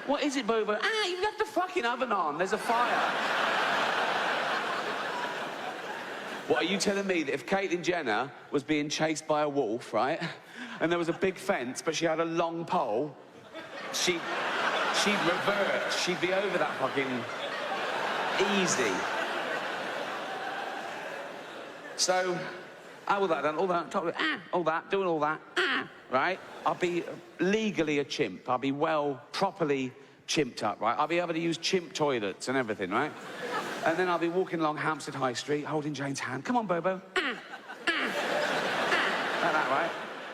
What is it, Bobo? Ah, you've left the fucking oven on. There's a fire. What, are you telling me that if Caitlyn Jenner was being chased by a wolf, right, and there was a big fence, but she had a long pole, she'd revert, she'd be over that fucking easy. So, all that, all that, all that, doing all that, right? I'll be legally a chimp. I'll be properly chimped up, right? I'll be able to use chimp toilets and everything, right? And then I'll be walking along Hampstead High Street, holding Jane's hand. Come on, Bobo. Like that, right?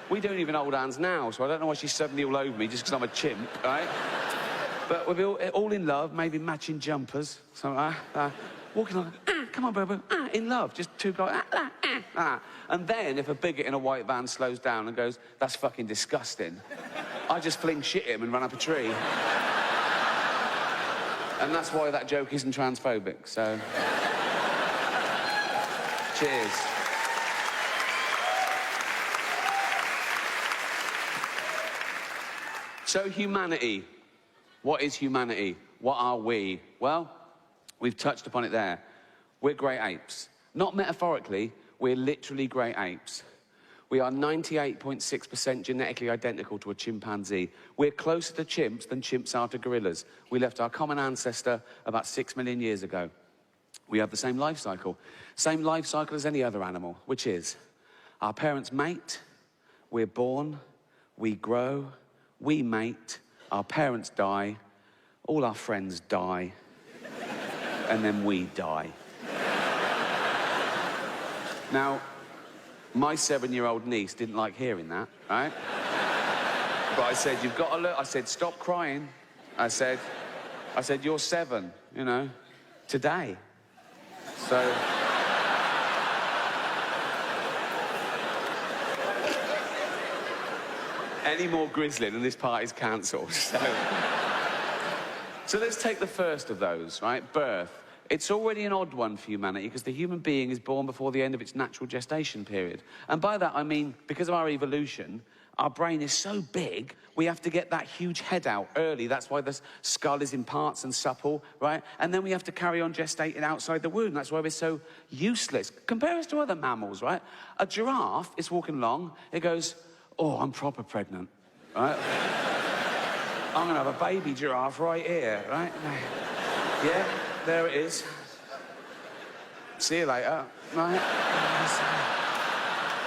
We don't even hold hands now, so I don't know why she's suddenly all over me just because I'm a chimp, right? But we'll be all in love, maybe matching jumpers. So, walking along, come on, Bobo, in love. Just two guys, And then, if a bigot in a white van slows down and goes, that's fucking disgusting, I just fling shit at him and run up a tree. And that's why that joke isn't transphobic, so... Cheers. So, humanity. What is humanity? What are we? Well, we've touched upon it there. We're great apes. Not metaphorically, we're literally great apes. We are 98.6% genetically identical to a chimpanzee. We're closer to chimps than chimps are to gorillas. We left our common ancestor about 6 million years ago. We have the same life cycle. Same life cycle as any other animal, which is our parents mate, we're born, we grow, we mate, our parents die, all our friends die, and then we die. Now, my 7-year-old niece didn't like hearing that, right? But I said, you've got to look. I said, stop crying. I said, you're 7, you know, today. So... Any more grizzling and this party's cancelled. So let's take the first of those, right? Birth. It's already an odd one for humanity because the human being is born before the end of its natural gestation period. And by that, I mean, because of our evolution, our brain is so big, we have to get that huge head out early. That's why the skull is in parts and supple, right? And then we have to carry on gestating outside the womb. That's why we're so useless. Compare us to other mammals, right? A giraffe is walking along, it goes, oh, I'm proper pregnant, right? I'm gonna have a baby giraffe right here, right? Yeah, there it is. See you later, right?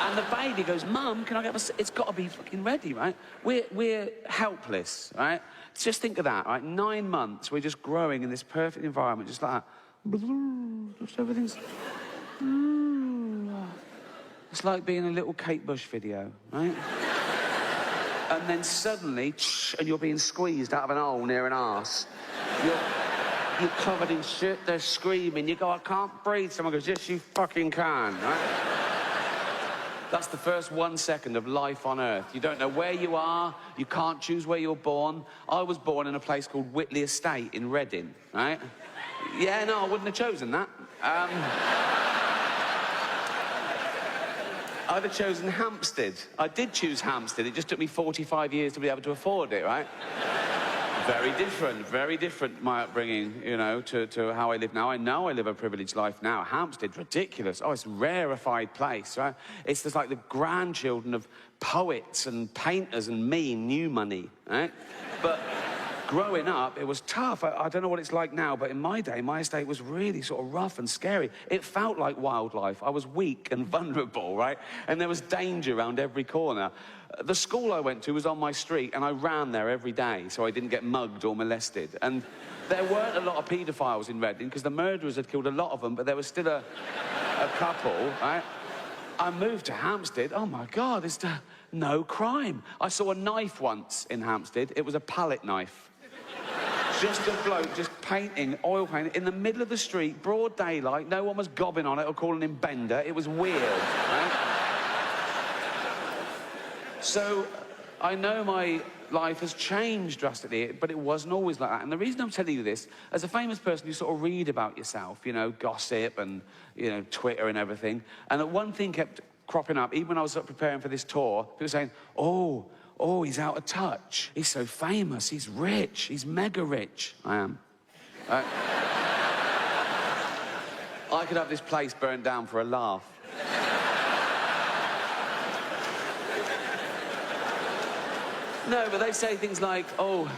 And the baby goes, Mum, can I get a... It's got to be fucking ready, right? We're helpless, right? Just think of that, right? 9 months, we're just growing in this perfect environment, just like that. Just everything's... It's like being in a little Kate Bush video, right? And then suddenly, and you're being squeezed out of an hole near an arse. You're covered in shit, they're screaming. You go, I can't breathe. Someone goes, yes, you fucking can, right? That's the first 1 second of life on Earth. You don't know where you are. You can't choose where you're born. I was born in a place called Whitley Estate in Reading, right? Yeah, no, I wouldn't have chosen that. I'd have chosen Hampstead. I did choose Hampstead. It just took me 45 years to be able to afford it, right? Very different, my upbringing, you know, to how I live now. I know I live a privileged life now. Hampstead's ridiculous. Oh, it's a rarefied place, right? It's just like the grandchildren of poets and painters and me, new money, right? But growing up, it was tough. I don't know what it's like now, but in my day, my estate was really sort of rough and scary. It felt like wildlife. I was weak and vulnerable, right? And there was danger around every corner. The school I went to was on my street, and I ran there every day so I didn't get mugged or molested. And there weren't a lot of paedophiles in Reading, because the murderers had killed a lot of them, but there was still a couple, right? I moved to Hampstead. Oh, my God, there's no crime. I saw a knife once in Hampstead. It was a palette knife. Just a bloke just painting, oil painting, in the middle of the street, broad daylight. No one was gobbing on it or calling him Bender. It was weird, right? So, I know my life has changed drastically, but it wasn't always like that. And the reason I'm telling you this, as a famous person, you sort of read about yourself, you know, gossip and, you know, Twitter and everything. And one thing kept cropping up, even when I was preparing for this tour, people saying, oh, oh, he's out of touch. He's so famous, he's rich, he's mega rich. I am. I could have this place burnt down for a laugh. No, but they say things like, oh,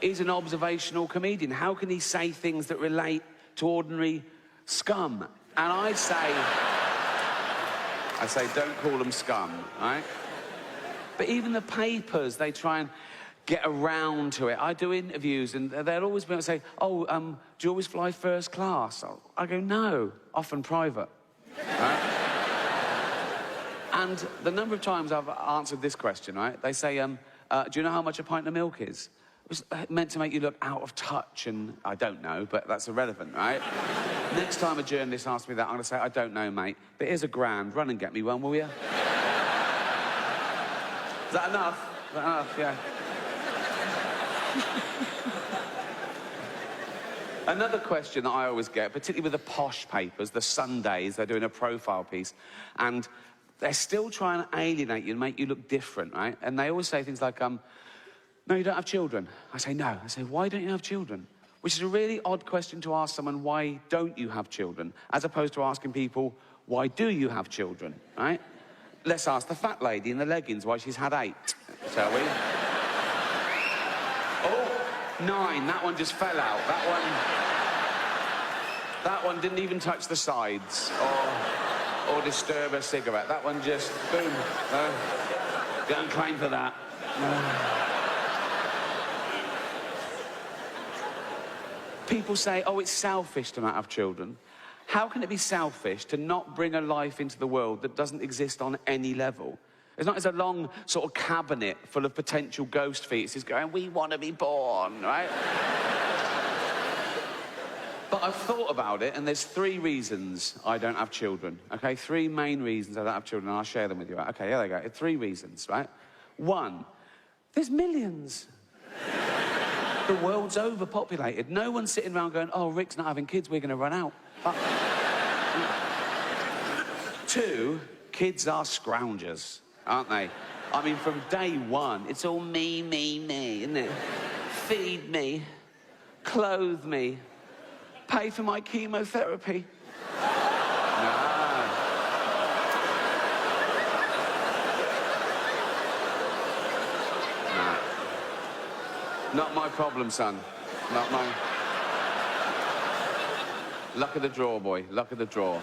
he's an observational comedian. How can he say things that relate to ordinary scum? And I say, don't call them scum, right? But even the papers, they try and get around to it. I do interviews, and they'll always be able to say, oh, do you always fly first class? I go, no, often private. Right? And the number of times I've answered this question, right? They say, do you know how much a pint of milk is? It was meant to make you look out of touch, and I don't know, but that's irrelevant, right? Next time a journalist asks me that, I'm going to say, I don't know, mate, but here's £1,000. Run and get me one, will you? Is that enough? Is that enough? Yeah. Another question that I always get, particularly with the posh papers, the Sundays, they're doing a profile piece, and they're still trying to alienate you and make you look different, right? And they always say things like, no, you don't have children. I say, no. I say, why don't you have children? Which is a really odd question to ask someone, why don't you have children? As opposed to asking people, why do you have children, right? Let's ask the fat lady in the leggings why she's had 8, shall we? Oh, 9, that one just fell out. That one didn't even touch the sides or disturb a cigarette. That one just, boom. Go and claim for that. People say, oh, it's selfish to not have children. How can it be selfish to not bring a life into the world that doesn't exist on any level? It's not as a long sort of cabinet full of potential ghost fetuses going, we want to be born, right? But I've thought about it, and there's 3 reasons I don't have children, okay? 3 main reasons I don't have children, and I'll share them with you. Okay, here they go. 3 reasons, right? 1, there's millions. The world's overpopulated. No one's sitting around going, oh, Rick's not having kids, we're going to run out. 2, kids are scroungers, aren't they? I mean, from day one, it's all me, me, me, isn't it? Feed me, clothe me, pay for my chemotherapy. Not my problem, son. Not mine. Luck of the draw, boy. Luck of the draw.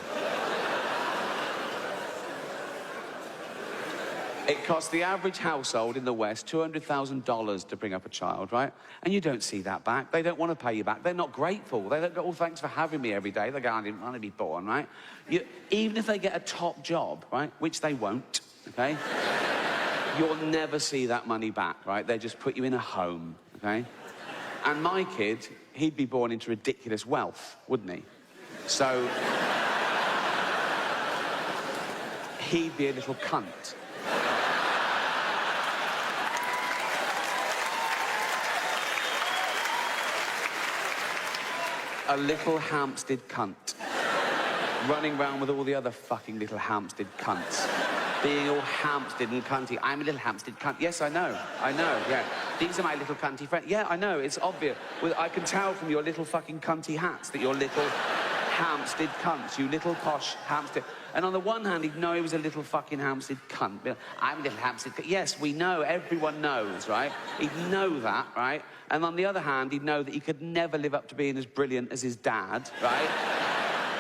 It costs the average household in the West $200,000 to bring up a child, right? And you don't see that back. They don't want to pay you back. They're not grateful. They don't go, oh, thanks for having me every day. They go, I didn't want to be born, right? Even if they get a top job, right, which they won't, okay? You'll never see that money back, right? They just put you in a home, okay? And my kid, he'd be born into ridiculous wealth, wouldn't he? So he'd be a little cunt. A little Hampstead cunt. Running around with all the other fucking little Hampstead cunts. Being all Hampstead and cunty. I'm a little Hampstead cunt. Yes, I know, yeah. These are my little cunty friends. Yeah, I know, it's obvious. Well, I can tell from your little fucking cunty hats that you're little Hampstead cunts, you little posh Hampstead. And on the one hand, he'd know he was a little fucking Hampstead cunt. I'm a little Hampstead cunt. Yes, we know, everyone knows, right? He'd know that, right? And on the other hand, he'd know that he could never live up to being as brilliant as his dad, right?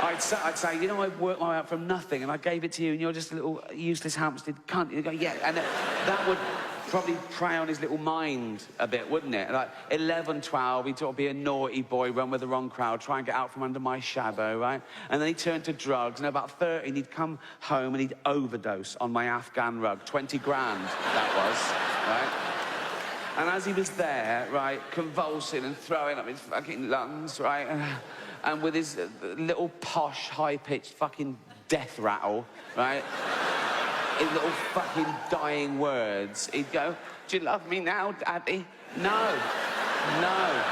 I'd say, you know, I worked my way up from nothing, and I gave it to you, and you're just a little useless Hampstead cunt. You'd go, yeah, and that would probably prey on his little mind a bit, wouldn't it? Like, 11, 12, he'd sort of be a naughty boy, run with the wrong crowd, try and get out from under my shadow, right? And then he'd turn to drugs, and about 13, he'd come home and he'd overdose on my Afghan rug. 20 grand, that was, right? And as he was there, right, convulsing and throwing up his fucking lungs, right, and with his little posh, high-pitched fucking death rattle, right, his little fucking dying words, he'd go, do you love me now, Daddy? No. No.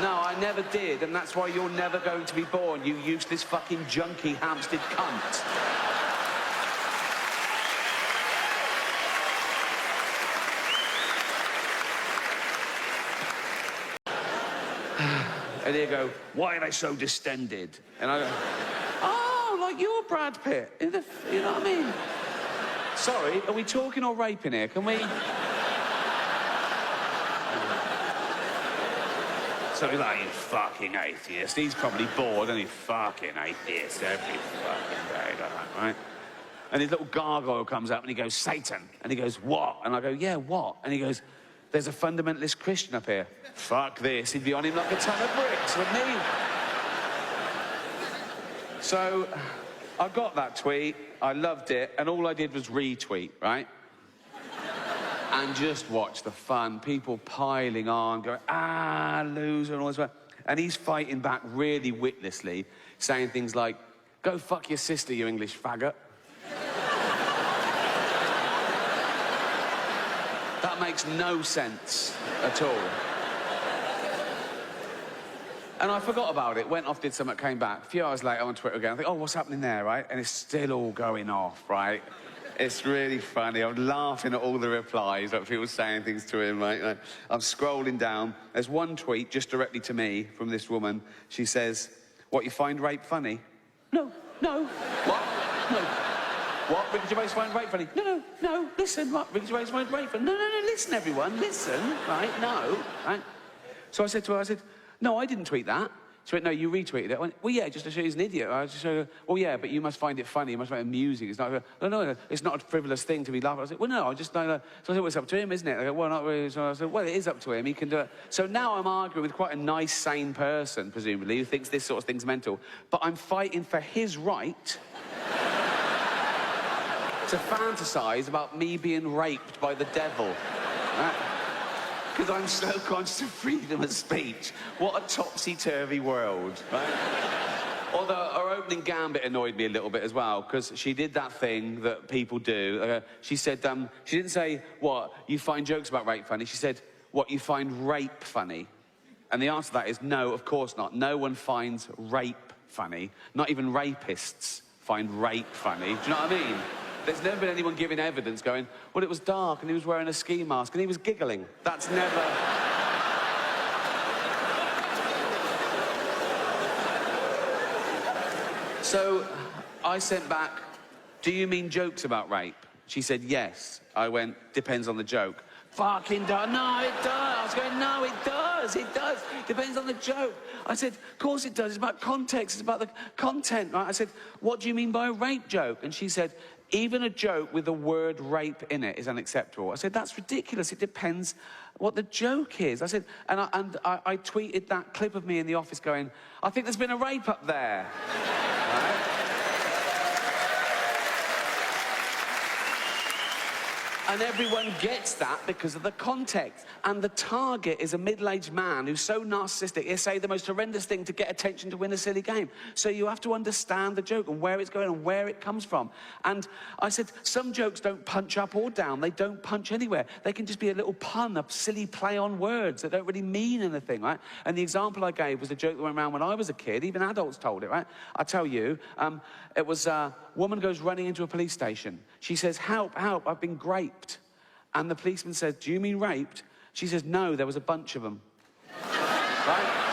No, I never did, and that's why you're never going to be born, you useless fucking junkie Hampstead cunt. And he'd go, why are they so distended? And I go, oh, like you're Brad Pitt. You know what I mean? Sorry, are we talking or raping here? Can we... So he's like, you fucking atheist. He's probably bored, and he's fucking atheist every fucking day, like that, right? And his little gargoyle comes up and he goes, Satan. And he goes, what? And I go, yeah, what? And he goes, there's a fundamentalist Christian up here. Fuck this. He'd be on him like a ton of bricks, wouldn't he? So I got that tweet, I loved it, and all I did was retweet, right? And just watch the fun, people piling on, going, ah, loser, and all this. And he's fighting back really witlessly, saying things like, go fuck your sister, you English faggot. That makes no sense at all. And I forgot about it, went off, did something, came back. A few hours later on Twitter again, I think, oh, what's happening there, right? And it's still all going off, right? It's really funny. I'm laughing at all the replies, like people saying things to him, right? Like, I'm scrolling down. There's one tweet just directly to me from this woman. She says, what, you find rape funny? No. What? No. What? Ricky Gervais find rape funny? No. Listen, what? Ricky Gervais find rape funny? No. Listen, everyone. Listen, right? No. Right? So I said to her, no, I didn't tweet that. She went, no, you retweeted it. I went, well, yeah, just to show you he's an idiot. I just showed her, well, yeah, but you must find it funny. You must find it amusing. It's not, no, it's not a frivolous thing to be laughing. I said, well, no, I just, so I said, well, it's up to him, isn't it? I go, well, not really. So I said, well, it is up to him. He can do it. So now I'm arguing with quite a nice, sane person, presumably, who thinks this sort of thing's mental. But I'm fighting for his right to fantasize about me being raped by the devil. Right? Because I'm so conscious of freedom of speech. What a topsy-turvy world, right? Although her opening gambit annoyed me a little bit as well, because she did that thing that people do. She said, she didn't say, what, you find jokes about rape funny? She said, what, you find rape funny? And the answer to that is no, of course not. No one finds rape funny. Not even rapists find rape funny. Do you know what I mean? There's never been anyone giving evidence going, well, it was dark and he was wearing a ski mask and he was giggling. That's never... So I sent back, do you mean jokes about rape? She said, yes. I went, depends on the joke. Fucking does. No, it does. I was going, no, it does. It does. Depends on the joke. I said, of course it does. It's about context. It's about the content, right? I said, what do you mean by a rape joke? And she said, even a joke with the word rape in it is unacceptable. I said, that's ridiculous. It depends what the joke is. I said, and I tweeted that clip of me in the office going, I think there's been a rape up there. Right? And everyone gets that because of the context. And the target is a middle-aged man who's so narcissistic, he'll say the most horrendous thing to get attention to win a silly game. So you have to understand the joke and where it's going and where it comes from. And I said, some jokes don't punch up or down. They don't punch anywhere. They can just be a little pun, a silly play on words that don't really mean anything, right? And the example I gave was a joke that went around when I was a kid. Even adults told it, right? I tell you, it was a woman goes running into a police station. She says, help, help, I've been raped. And the policeman says, do you mean raped? She says, no, there was a bunch of them. Right?